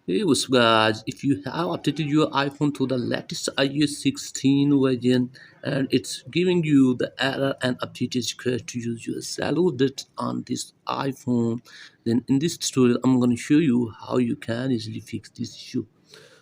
Hey, what's up, guys? If you have updated your iPhone to the latest iOS 16 version and it's giving you the error and update is required to use your Cellular on this iPhone, then in this tutorial, I'm going to show you how you can easily fix this issue.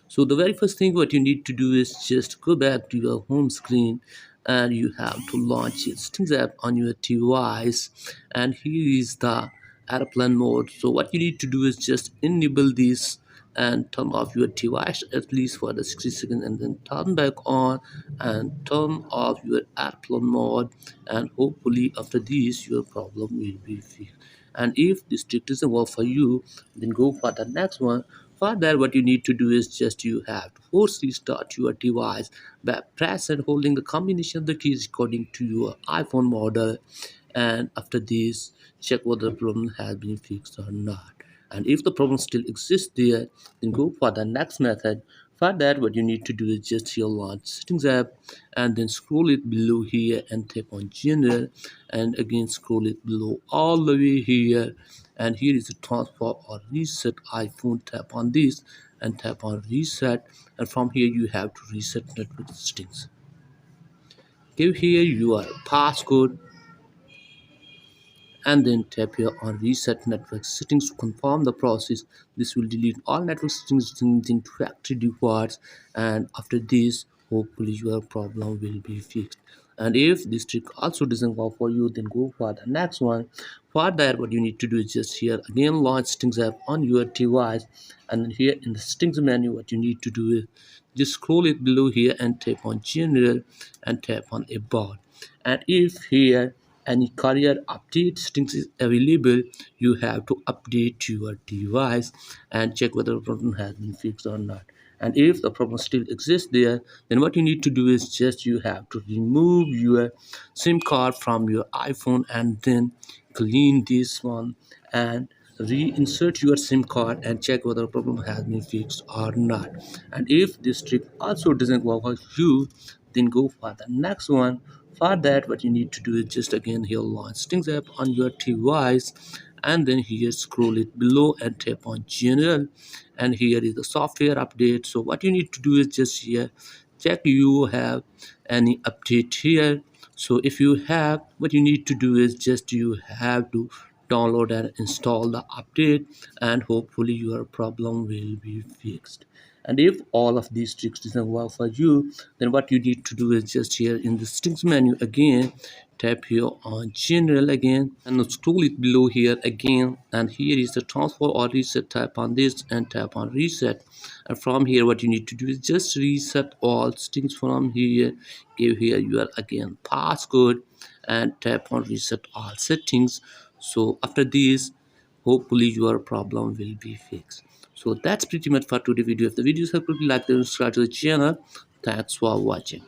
So the very first thing what you need to do is just go back to your home screen and you have to launch your Settings app on your device, and here is the airplane mode. So what you need to do is just enable this and turn off your device at least for the 60 seconds, and then turn back on and turn off your airplane mode, and hopefully after this your problem will be fixed. And if this trick doesn't work for you, then go for the next one. For that, what you need to do is just you have to force restart your device by press and holding the combination of the keys according to your iPhone model, and after this check whether the problem has been fixed or not. And if the problem still exists there, then go for the next method. For that, what you need to do is just here launch Settings app and then scroll it below here and tap on General, and again scroll it below all the way here, and here is the transfer or reset iPhone. Tap on this and tap on reset, and from here you have to reset network settings. Give here your passcode and then tap here on reset network settings to confirm the process. This will delete all network settings into factory defaults, and after this hopefully your problem will be fixed. And if this trick also doesn't work for you, then go for the next one. For that, what you need to do is just here again launch Settings app on your device, and then here in the settings menu what you need to do is just scroll it below here and tap on General and tap on About. And if here any career update settings is available, you have to update your device and check whether the problem has been fixed or not. And if the problem still exists there, then what you need to do is just you have to remove your SIM card from your iPhone and then clean this one and reinsert your SIM card and check whether the problem has been fixed or not. And if this trick also doesn't work for you, then go for the next one. For that, what you need to do is just again here launch Stings app on your device, and then here scroll it below and tap on General, and here is the software update. So what you need to do is just here check you have any update here. So if you have, what you need to do is just you have to download and install the update, and hopefully your problem will be fixed. And if all of these tricks doesn't work for you, then what you need to do is just here in the settings menu again tap here on General again and scroll it below here again, and here is the transfer or reset. Tap on this and tap on reset, and from here what you need to do is just reset all settings. From here give here your again passcode and tap on reset all settings. So after this hopefully your problem will be fixed. So that's pretty much for today's video. If the video is helpful, like and subscribe to the channel. Thanks for watching.